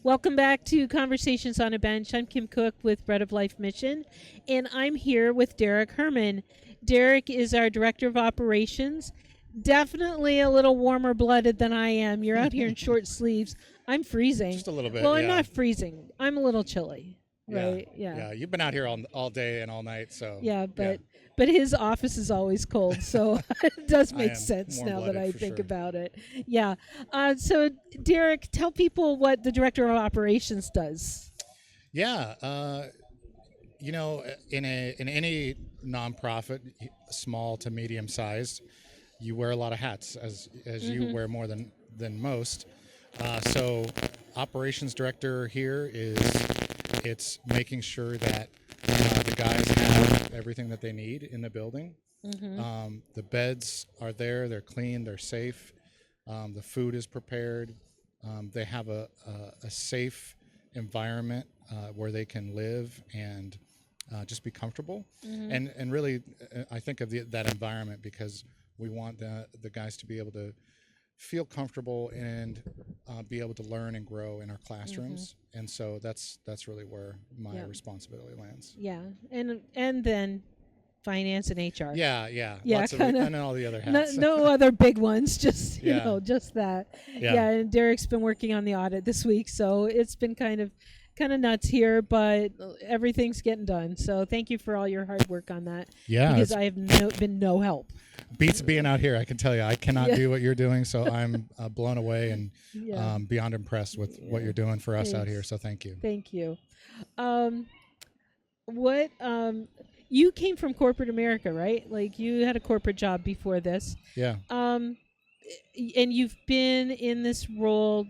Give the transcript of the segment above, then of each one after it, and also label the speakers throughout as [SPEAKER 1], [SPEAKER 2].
[SPEAKER 1] Welcome back to Conversations on a Bench. I'm Kim Cook with Bread of Life Mission, and I'm here with Derek Herman. Derek is our Director of Operations. Definitely a little warmer blooded than I am. You're out here in short sleeves. I'm freezing.
[SPEAKER 2] Just a little bit,
[SPEAKER 1] Well, I'm
[SPEAKER 2] yeah.
[SPEAKER 1] not freezing. I'm a little chilly,
[SPEAKER 2] Yeah,
[SPEAKER 1] right? Yeah.
[SPEAKER 2] yeah. You've been out here all day and all night, so
[SPEAKER 1] Yeah, but his office is always cold, so it does
[SPEAKER 2] I
[SPEAKER 1] make
[SPEAKER 2] am
[SPEAKER 1] sense now that
[SPEAKER 2] warm-blooded
[SPEAKER 1] I
[SPEAKER 2] for
[SPEAKER 1] think
[SPEAKER 2] sure.
[SPEAKER 1] about it. Yeah. So Derek, tell people what the director of operations does.
[SPEAKER 2] Yeah. In any nonprofit, small to medium sized, you wear a lot of hats, as you wear more than most. So, operations director here is it's making sure that the guys have everything that they need in the building. The beds are there; they're clean, they're safe. The food is prepared. They have a safe environment where they can live and just be comfortable. And really, I think of that environment because we want the guys to be able to feel comfortable and be able to learn and grow in our classrooms. And so that's really where my responsibility lands.
[SPEAKER 1] Yeah, and then finance and HR.
[SPEAKER 2] Yeah, yeah.
[SPEAKER 1] Yeah,
[SPEAKER 2] Lots of
[SPEAKER 1] kind of.
[SPEAKER 2] and then all the other
[SPEAKER 1] No,
[SPEAKER 2] hats.
[SPEAKER 1] no other big ones, just
[SPEAKER 2] Yeah.
[SPEAKER 1] just that.
[SPEAKER 2] Yeah.
[SPEAKER 1] Yeah, and Derek's been working on the audit this week, so it's been kind of nuts here, but everything's getting done. So thank you for all your hard work on that.
[SPEAKER 2] Yeah,
[SPEAKER 1] because I have been no help.
[SPEAKER 2] Beats being out here. I can tell you, I cannot
[SPEAKER 1] Yeah.
[SPEAKER 2] do what you're doing. So I'm blown away and
[SPEAKER 1] Yeah.
[SPEAKER 2] beyond impressed with what you're doing for us out
[SPEAKER 1] Thanks.
[SPEAKER 2] here. So thank you.
[SPEAKER 1] Thank you. Um, what you came from corporate America, right? Like you had a corporate job before this.
[SPEAKER 2] Yeah.
[SPEAKER 1] Um, and you've been in this role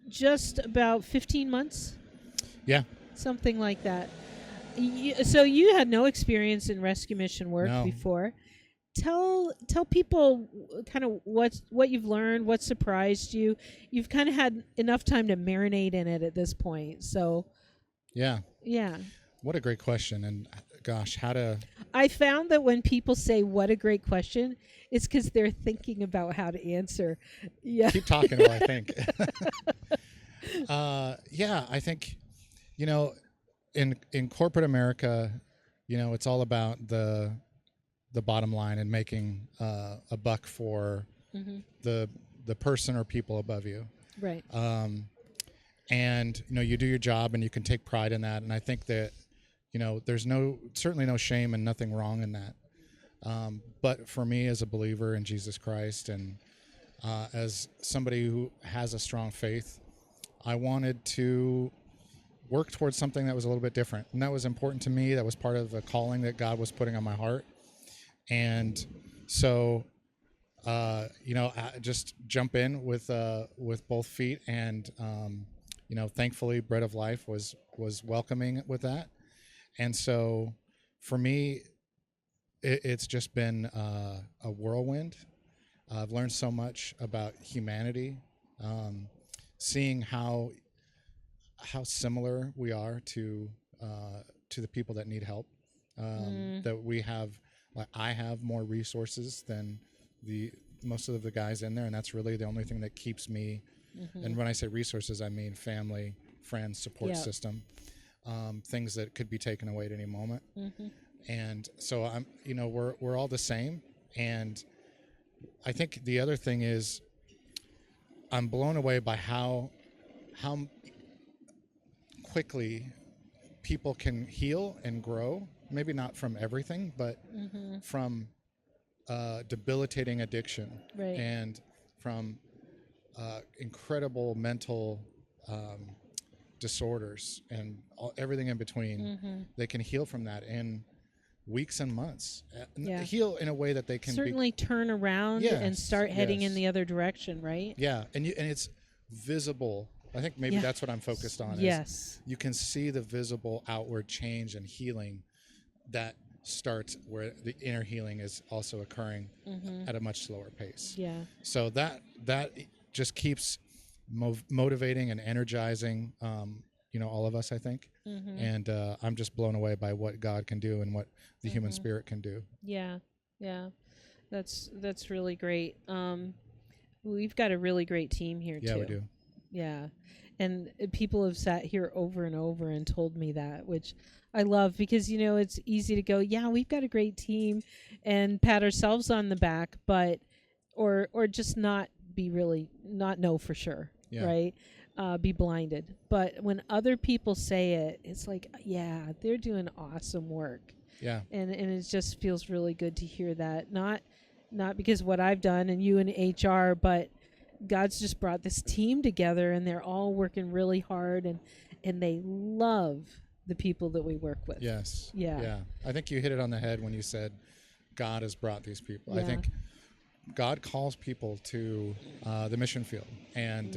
[SPEAKER 1] just about 15 months,
[SPEAKER 2] Yeah.
[SPEAKER 1] something like that. So you had no experience in rescue mission work
[SPEAKER 2] No.
[SPEAKER 1] before. Tell people kind of what you've learned, what surprised you. You've kind of had enough time to marinate in it at this point. So
[SPEAKER 2] Yeah.
[SPEAKER 1] yeah.
[SPEAKER 2] What a great question. And gosh, how to.
[SPEAKER 1] I found that when people say "what a great question," it's because they're thinking about how to answer. Yeah.
[SPEAKER 2] Keep talking while I think. Yeah, I think, in corporate America, it's all about the bottom line and making a buck for the person or people above you.
[SPEAKER 1] Right.
[SPEAKER 2] And you do your job and you can take pride in that. And I think that there's certainly no shame and nothing wrong in that. But for me as a believer in Jesus Christ and as somebody who has a strong faith, I wanted to work towards something that was a little bit different. And that was important to me. That was part of the calling that God was putting on my heart. And so, I just jump in with both feet. And, thankfully Bread of Life was welcoming with that. And so for me, it's just been a whirlwind. I've learned so much about humanity, seeing how similar we are to the people that need help. That we have, like I have more resources than most of the guys in there, and that's really the only thing that keeps me. And when I say resources, I mean family, friends, support system. Things that could be taken away at any moment. And so we're all the same. And I think the other thing is I'm blown away by how quickly people can heal and grow. Maybe not from everything, but from debilitating addiction,
[SPEAKER 1] Right.
[SPEAKER 2] and from incredible mental disorders and everything in between. They can heal from that in weeks and months. Heal in a way that they can
[SPEAKER 1] certainly turn around and start heading in the other direction, right?
[SPEAKER 2] Yeah, and it's visible. I think maybe that's what I'm focused on.
[SPEAKER 1] Yes.
[SPEAKER 2] You can see the visible outward change and healing that starts where the inner healing is also occurring at a much slower pace.
[SPEAKER 1] Yeah.
[SPEAKER 2] So that just keeps motivating and energizing, all of us, I think. And I'm just blown away by what God can do and what the human spirit can do.
[SPEAKER 1] Yeah. Yeah. That's really great. We've got a really great team here too.
[SPEAKER 2] Yeah, we do.
[SPEAKER 1] Yeah. And people have sat here over and over and told me that, which I love because, it's easy to go, yeah, we've got a great team and pat ourselves on the back, but, or just not be really, not know for sure,
[SPEAKER 2] Yeah.
[SPEAKER 1] right? Be blinded. But when other people say it, it's like, yeah, they're doing awesome work.
[SPEAKER 2] Yeah.
[SPEAKER 1] And it just feels really good to hear that. Not because of what I've done and you in HR, but God's just brought this team together and they're all working really hard and they love the people that we work with.
[SPEAKER 2] Yes.
[SPEAKER 1] Yeah.
[SPEAKER 2] Yeah. I think you hit it on the head when you said God has brought these people.
[SPEAKER 1] Yeah.
[SPEAKER 2] I think God calls people to the mission field, and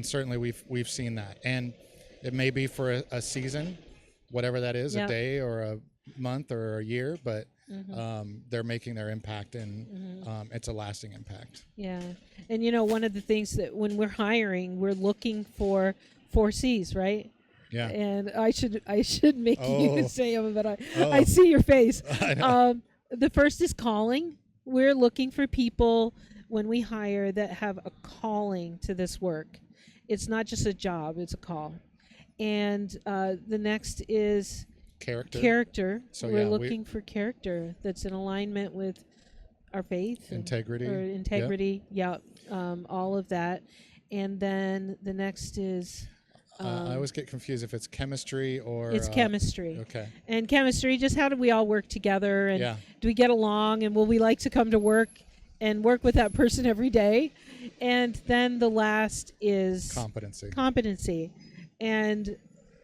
[SPEAKER 2] certainly we've seen that. And it may be for a season, whatever that is,
[SPEAKER 1] Yep.
[SPEAKER 2] a day or a month or a year, but they're making their impact, and it's a lasting impact.
[SPEAKER 1] Yeah. And one of the things that when we're hiring, we're looking for 4C's, right?
[SPEAKER 2] Yeah.
[SPEAKER 1] And I should make
[SPEAKER 2] Oh.
[SPEAKER 1] you say them, but I
[SPEAKER 2] Oh.
[SPEAKER 1] see your face.
[SPEAKER 2] I know.
[SPEAKER 1] The first is calling. We're looking for people when we hire that have a calling to this work. It's not just a job; it's a call. And the next is character.
[SPEAKER 2] So,
[SPEAKER 1] We're
[SPEAKER 2] yeah,
[SPEAKER 1] looking for character that's in alignment with our faith,
[SPEAKER 2] Integrity.
[SPEAKER 1] or integrity. Yeah, all of that. And then the next is
[SPEAKER 2] I always get confused if it's chemistry or
[SPEAKER 1] it's chemistry.
[SPEAKER 2] Okay.
[SPEAKER 1] And chemistry, just how do we all work together, and
[SPEAKER 2] Yeah.
[SPEAKER 1] do we get along, and will we like to come to work and work with that person every day? And then the last is competency. And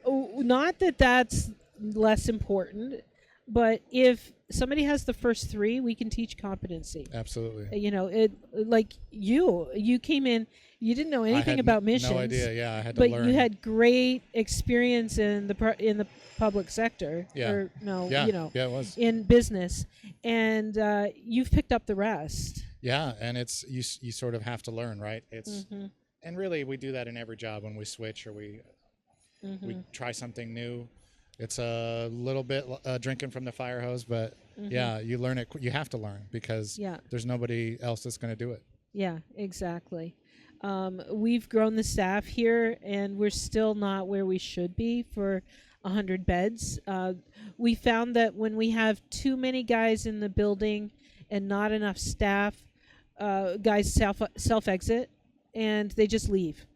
[SPEAKER 1] not that that's less important, but if somebody has the first three, we can teach competency.
[SPEAKER 2] Absolutely.
[SPEAKER 1] It like you came in, you didn't know anything about missions.
[SPEAKER 2] No idea. Yeah, I had to
[SPEAKER 1] but
[SPEAKER 2] learn.
[SPEAKER 1] you had great experience in the public sector.
[SPEAKER 2] Yeah.
[SPEAKER 1] Or no,
[SPEAKER 2] Yeah. Yeah, it was.
[SPEAKER 1] in business, and you've picked up the rest.
[SPEAKER 2] Yeah, and it's you sort of have to learn, right? It's and really we do that in every job when we switch or we try something new. It's a little bit drinking from the fire hose, but yeah, you learn it. You have to learn because there's nobody else that's going to do it.
[SPEAKER 1] Yeah, exactly. We've grown the staff here, and we're still not where we should be for 100 beds. We found that when we have too many guys in the building and not enough staff, guys self-exit, and they just leave.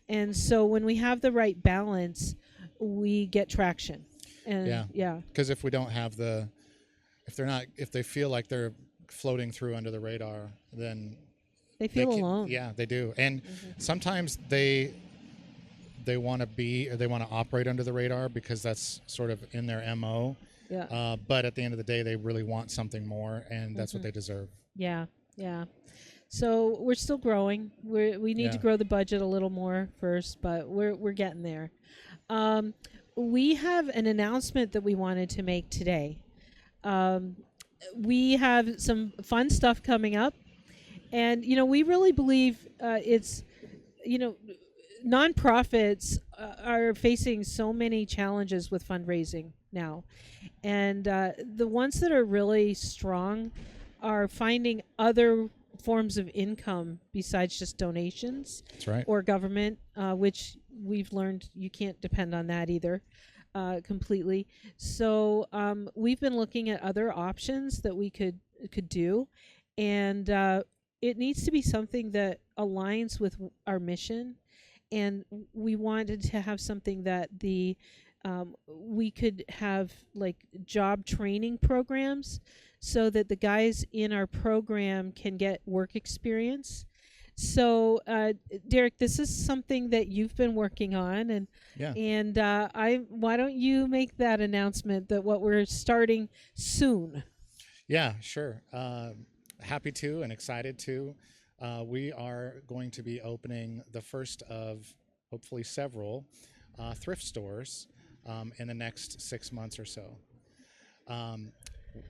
[SPEAKER 1] And so when we have the right balance, we get traction. And
[SPEAKER 2] because if we don't have if they feel like they're floating through under the radar, then
[SPEAKER 1] they feel alone.
[SPEAKER 2] Yeah, they do. And sometimes they want to operate under the radar because that's sort of in their MO.
[SPEAKER 1] Yeah.
[SPEAKER 2] But at the end of the day, they really want something more, and that's what they deserve.
[SPEAKER 1] Yeah. Yeah. So we're still growing. We need to grow the budget a little more first, but we're getting there. We have an announcement that we wanted to make today. We have some fun stuff coming up, and we really believe it's nonprofits are facing so many challenges with fundraising now, and the ones that are really strong are finding other forms of income besides just donations.
[SPEAKER 2] That's right.
[SPEAKER 1] Or government, which we've learned you can't depend on that either completely. So we've been looking at other options that we could do, and it needs to be something that aligns with our mission, and we wanted to have something that we could have like job training programs so that the guys in our program can get work experience. So, Derek, this is something that you've been working on, and why don't you make that announcement that what we're starting soon?
[SPEAKER 2] Yeah, sure. Happy to and excited to. We are going to be opening the first of hopefully several thrift stores in the next 6 months or so.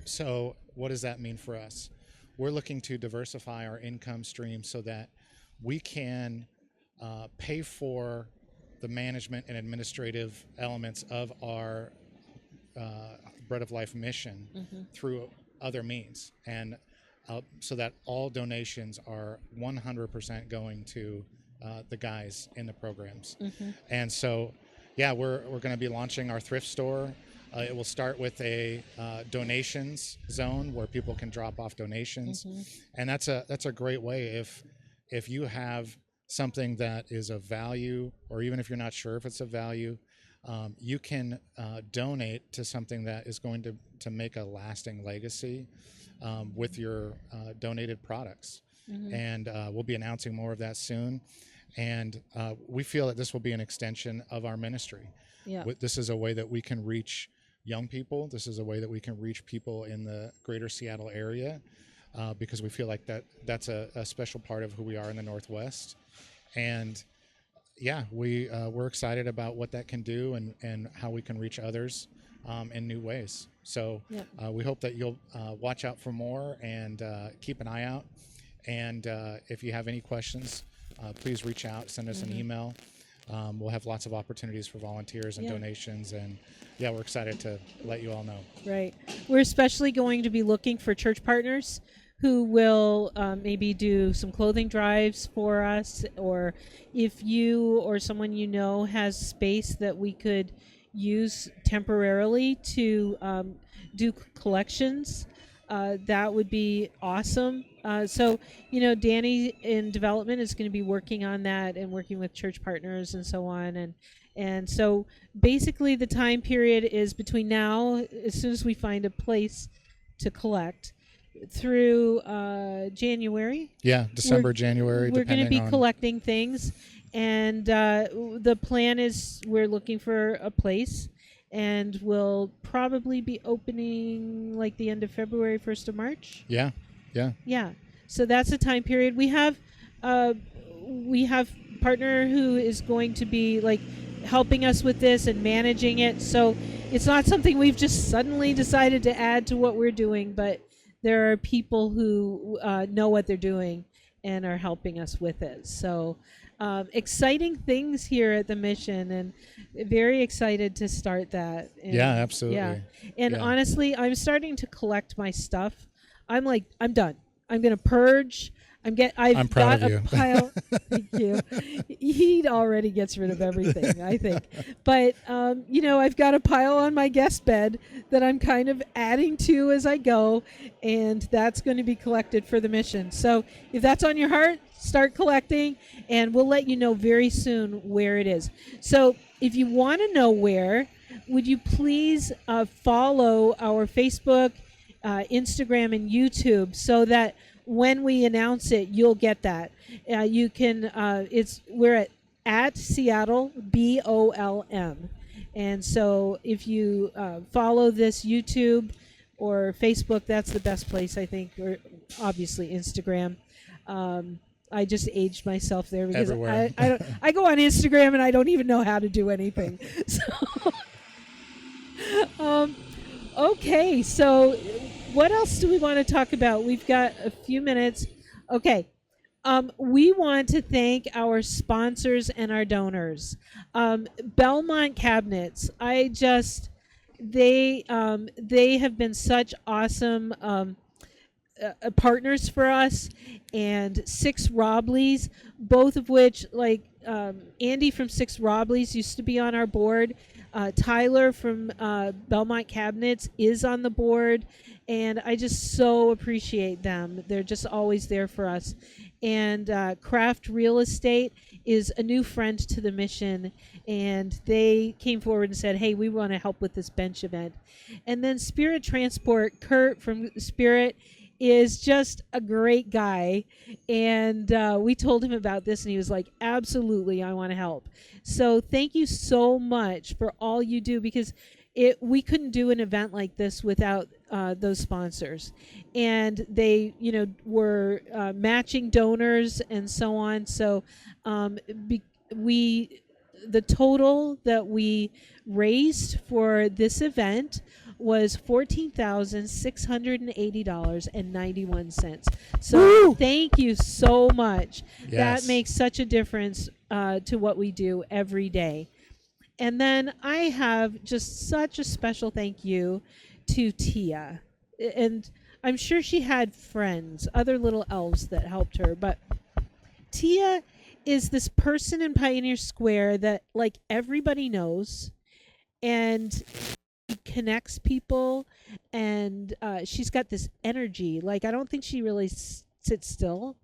[SPEAKER 2] So what does that mean for us? We're looking to diversify our income stream so that we can pay for the management and administrative elements of our Bread of Life mission through other means, and so that all donations are 100% going to the guys in the programs.
[SPEAKER 1] Mm-hmm.
[SPEAKER 2] And so, yeah, we're going to be launching our thrift store. It will start with a donations zone where people can drop off donations,
[SPEAKER 1] Mm-hmm.
[SPEAKER 2] and that's a great way if you have something that is of value, or even if you're not sure if it's of value, you can donate to something that is going to make a lasting legacy with your donated products.
[SPEAKER 1] Mm-hmm.
[SPEAKER 2] And we'll be announcing more of that soon. And we feel that this will be an extension of our ministry.
[SPEAKER 1] Yeah.
[SPEAKER 2] This is a way that we can reach young people. This is a way that we can reach people in the greater Seattle area, because we feel like that's a special part of who we are in the Northwest. And yeah, we're excited about what that can do and how we can reach others in new ways. So
[SPEAKER 1] Yeah.
[SPEAKER 2] we hope that you'll watch out for more and keep an eye out. And if you have any questions, please reach out, send us an email. We'll have lots of opportunities for volunteers and donations. And yeah, we're excited to let you all know.
[SPEAKER 1] Right. We're especially going to be looking for church partners who will maybe do some clothing drives for us, or if you or someone you know has space that we could use temporarily to do collections, that would be awesome. So, Danny in development is going to be working on that and working with church partners and so on. And so basically the time period is between now, as soon as we find a place to collect, through January.
[SPEAKER 2] Yeah, December, January,
[SPEAKER 1] We're going to
[SPEAKER 2] depending
[SPEAKER 1] be
[SPEAKER 2] on...
[SPEAKER 1] collecting things. And the plan is we're looking for a place, and we'll probably be opening like the end of February, 1st of March.
[SPEAKER 2] Yeah.
[SPEAKER 1] Yeah. So that's the time period. We have partner who is going to be like helping us with this and managing it. So it's not something we've just suddenly decided to add to what we're doing, but there are people who know what they're doing and are helping us with it. So exciting things here at the mission, and very excited to start that. And,
[SPEAKER 2] Yeah, absolutely.
[SPEAKER 1] Yeah. And honestly, I'm starting to collect my stuff. I'm done. I'm going to purge. I'm
[SPEAKER 2] proud
[SPEAKER 1] got
[SPEAKER 2] of
[SPEAKER 1] a
[SPEAKER 2] you.
[SPEAKER 1] pile. Thank you. He already gets rid of everything, I think. But I've got a pile on my guest bed that I'm kind of adding to as I go, and that's going to be collected for the mission. So if that's on your heart, start collecting, and we'll let you know very soon where it is. So if you want to know where, would you please follow our Facebook, Instagram, and YouTube, so that when we announce it, you'll get that. You can. We're at Seattle BOLM, and so if you follow this YouTube or Facebook, that's the best place, I think. Or obviously Instagram. I just aged myself there because
[SPEAKER 2] Everywhere.
[SPEAKER 1] I go on Instagram and I don't even know how to do anything. So, okay. So, what else do we want to talk about? We've got a few minutes. Okay. We want to thank our sponsors and our donors. Belmont Cabinets. They have been such awesome partners for us, and Six Robleys, both of which, like Andy from Six Robleys used to be on our board. Tyler from Belmont Cabinets is on the board, and I just so appreciate them. They're just always there for us. And Craft Real Estate is a new friend to the mission, and they came forward and said, hey, we want to help with this bench event. And then Spirit Transport, Kurt from Spirit, is just a great guy, and we told him about this, and he was like, absolutely, I want to help. So thank you so much for all you do, because we couldn't do an event like this without those sponsors, and they were matching donors and so on. So the total that we raised for this event was $14,680.91. So
[SPEAKER 2] Woo!
[SPEAKER 1] Thank you so much.
[SPEAKER 2] Yes.
[SPEAKER 1] That makes such a difference to what we do every day. And then I have just such a special thank you to Tia. And I'm sure she had friends, other little elves that helped her, but Tia is this person in Pioneer Square that like everybody knows, and connects people, and she's got this energy. Like I don't think she really sits still.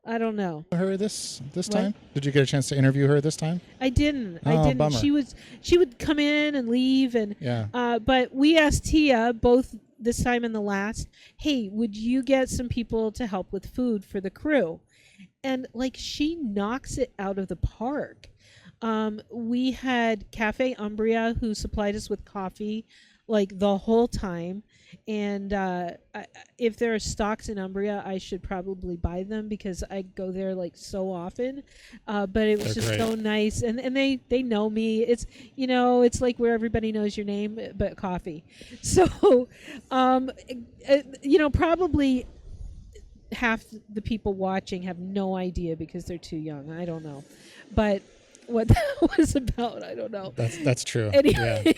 [SPEAKER 1] I don't know.
[SPEAKER 2] Her this
[SPEAKER 1] What?
[SPEAKER 2] time? Did you get a chance to interview her this time?
[SPEAKER 1] I didn't. I
[SPEAKER 2] Oh,
[SPEAKER 1] didn't.
[SPEAKER 2] bummer.
[SPEAKER 1] She would come in and leave, and
[SPEAKER 2] Yeah.
[SPEAKER 1] but we asked Tia both this time and the last, hey, would you get some people to help with food for the crew? And like she knocks it out of the park. We had Cafe Umbria who supplied us with coffee like the whole time. And if there are stocks in Umbria, I should probably buy them because I go there like so often. But it was
[SPEAKER 2] They're
[SPEAKER 1] just
[SPEAKER 2] great.
[SPEAKER 1] so nice, and they know me. It's it's like where everybody knows your name, but coffee. So, probably half the people watching have no idea because they're too young. I don't know, but what that was about, I don't know.
[SPEAKER 2] That's true.
[SPEAKER 1] Anyway,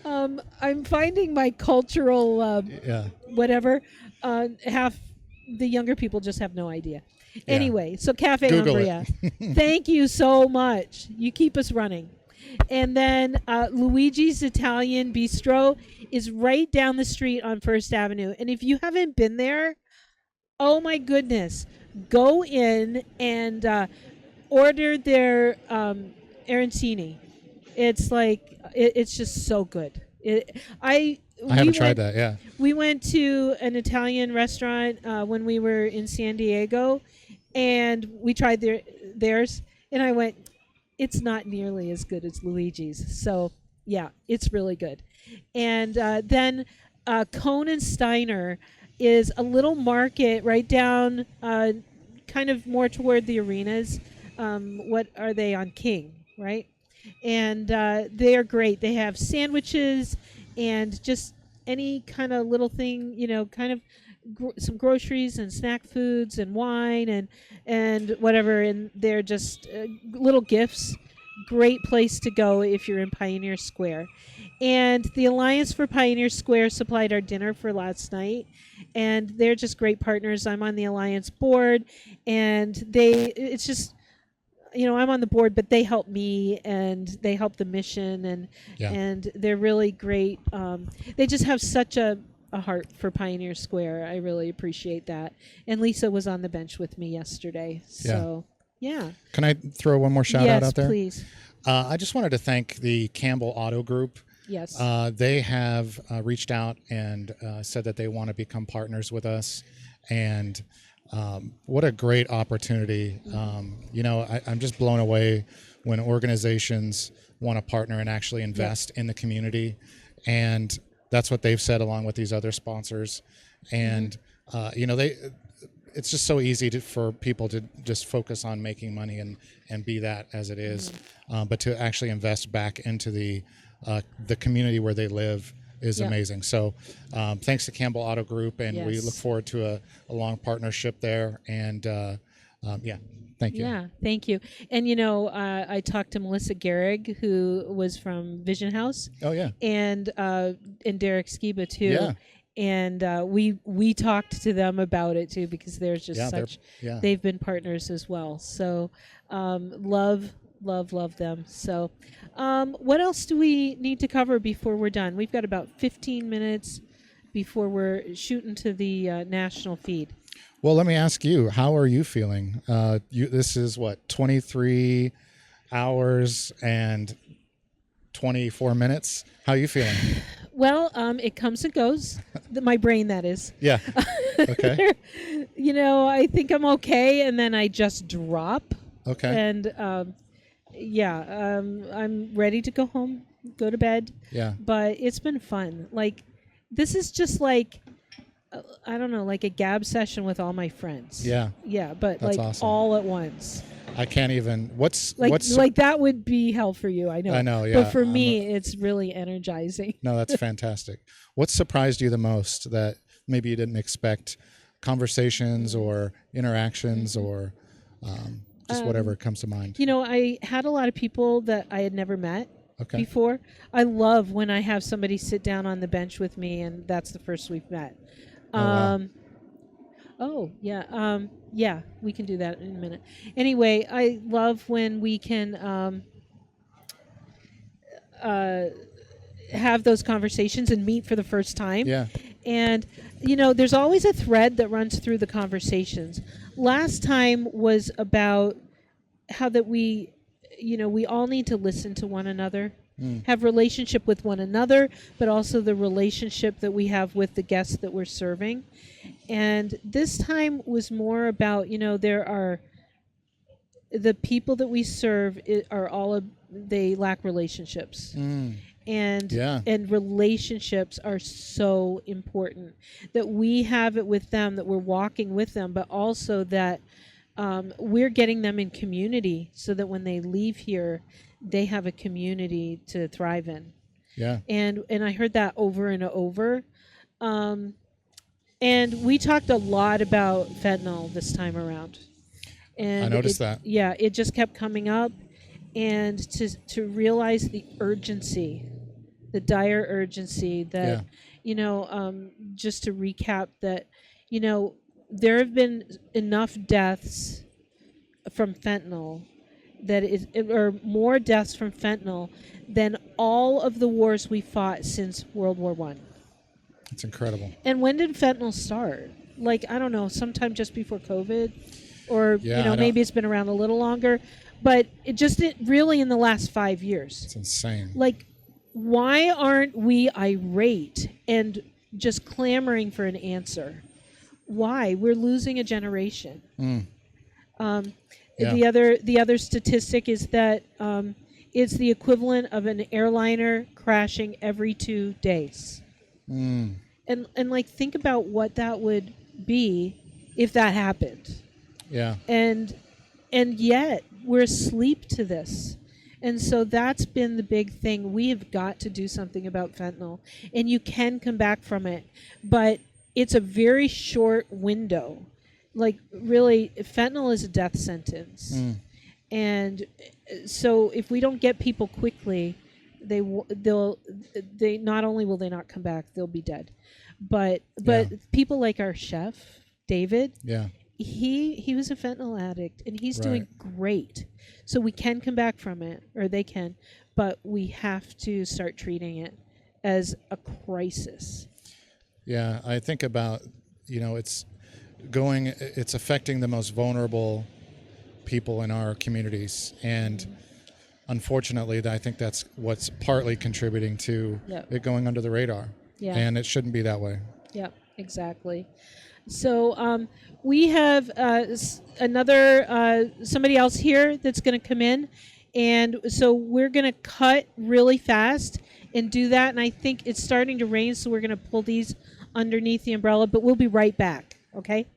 [SPEAKER 1] I'm finding my cultural
[SPEAKER 2] Yeah.
[SPEAKER 1] whatever. Half the younger people just have no idea.
[SPEAKER 2] Yeah.
[SPEAKER 1] Anyway, so Cafe
[SPEAKER 2] Google
[SPEAKER 1] Umbria, thank you so much. You keep us running. And then Luigi's Italian Bistro is right down the street on First Avenue. And if you haven't been there, oh my goodness, go in and order their arancini. It's like it's just so good.
[SPEAKER 2] I haven't tried that. Yeah.
[SPEAKER 1] We went to an Italian restaurant when we were in San Diego, and we tried theirs, and I went, it's not nearly as good as Luigi's. So yeah, it's really good. And then Cone and Steiner is a little market right down, kind of more toward the arenas. What are they on King, right? And they are great. They have sandwiches and just any kind of little thing, kind of some groceries and snack foods and wine and whatever. And they're just little gifts. Great place to go if you're in Pioneer Square. And the Alliance for Pioneer Square supplied our dinner for last night, and they're just great partners. I'm on the Alliance board, and it's just, I'm on the board, but they help me and they help the mission, and they're really great. They just have such a heart for Pioneer Square. I really appreciate that. And Lisa was on the bench with me yesterday. So, yeah.
[SPEAKER 2] Can I throw one more shout out there?
[SPEAKER 1] Yes, please.
[SPEAKER 2] I just wanted to thank the Campbell Auto Group.
[SPEAKER 1] Yes.
[SPEAKER 2] They have reached out and said that they want to become partners with us. And what a great opportunity. I'm just blown away when organizations want to partner and actually invest in the community. And that's what they've said along with these other sponsors. And, it's just so easy for people to just focus on making money and be that as it is. But to actually invest back into the community where they live is amazing. So thanks to Campbell Auto Group, and we look forward to a long partnership there. And thank you.
[SPEAKER 1] Yeah, thank you. And I talked to Melissa Gehrig, who was from Vision House.
[SPEAKER 2] Oh yeah.
[SPEAKER 1] And Derek Skiba too.
[SPEAKER 2] Yeah.
[SPEAKER 1] And we talked to them about it too, because there's just they've been partners as well. So love them. So what else do we need to cover before we're done? We've got about 15 minutes before we're shooting to the national feed.
[SPEAKER 2] Well, let me ask you, how are you feeling? This is what, 23 hours and 24 minutes? How are you feeling?
[SPEAKER 1] Well, it comes and goes. My brain, that is.
[SPEAKER 2] Yeah. Okay.
[SPEAKER 1] I think I'm okay, and then I just drop.
[SPEAKER 2] Okay.
[SPEAKER 1] And I'm ready to go home, go to bed.
[SPEAKER 2] Yeah.
[SPEAKER 1] But it's been fun. Like, this is just like, I don't know, like a gab session with all my friends.
[SPEAKER 2] Yeah.
[SPEAKER 1] Yeah, but
[SPEAKER 2] That's
[SPEAKER 1] like
[SPEAKER 2] awesome.
[SPEAKER 1] all at once.
[SPEAKER 2] I can't even. What's
[SPEAKER 1] like that would be hell for you. I know.
[SPEAKER 2] I know. Yeah.
[SPEAKER 1] But for me, it's really energizing.
[SPEAKER 2] No, that's fantastic. What surprised you the most that maybe you didn't expect? Conversations or interactions or just whatever comes to mind.
[SPEAKER 1] I had a lot of people that I had never met before. I love when I have somebody sit down on the bench with me, and that's the first we've met.
[SPEAKER 2] Wow.
[SPEAKER 1] Oh, yeah. Yeah, we can do that in a minute. Anyway, I love when we can uh, have those conversations and meet for the first time.
[SPEAKER 2] Yeah.
[SPEAKER 1] And, there's always a thread that runs through the conversations. Last time was about how that we all need to listen to one another, have relationship with one another, but also the relationship that we have with the guests that we're serving. And this time was more about, there are the people that we serve are they lack relationships. And
[SPEAKER 2] Yeah.
[SPEAKER 1] and relationships are so important, that we have it with them, that we're walking with them, but also that we're getting them in community, so that when they leave here, they have a community to thrive in.
[SPEAKER 2] Yeah.
[SPEAKER 1] And I heard that over and over. And we talked a lot about fentanyl this time around. And
[SPEAKER 2] I noticed that.
[SPEAKER 1] Yeah, it just kept coming up. And to realize the urgency, the dire urgency that, just to recap that, there have been enough deaths from fentanyl or more deaths from fentanyl than all of the wars we fought since World War One.
[SPEAKER 2] It's incredible.
[SPEAKER 1] And when did fentanyl start? Like, I don't know, sometime just before COVID, or maybe it's been around a little longer, but it really in the last 5 years.
[SPEAKER 2] It's insane.
[SPEAKER 1] Like, why aren't we irate and just clamoring for an answer? Why? We're losing a generation.
[SPEAKER 2] Yeah.
[SPEAKER 1] The other statistic is that it's the equivalent of an airliner crashing every 2 days. And like, think about what that would be if that happened.
[SPEAKER 2] Yeah.
[SPEAKER 1] And yet we're asleep to this. And so that's been the big thing. We have got to do something about fentanyl. And you can come back from it, but it's a very short window. Like, really, fentanyl is a death sentence. And so if we don't get people quickly, they not only will they not come back, they'll be dead. But people like our chef, David, he was a fentanyl addict, and he's doing great. So we can come back from it, or they can, but we have to start treating it as a crisis.
[SPEAKER 2] Yeah, I think about, it's affecting the most vulnerable people in our communities, and unfortunately, I think that's what's partly contributing to it going under the radar.
[SPEAKER 1] Yeah.
[SPEAKER 2] And it shouldn't be that way.
[SPEAKER 1] Yeah, exactly. So we have somebody else here that's going to come in, and so we're going to cut really fast and do that. And I think it's starting to rain, so we're going to pull these underneath the umbrella, but we'll be right back. Okay.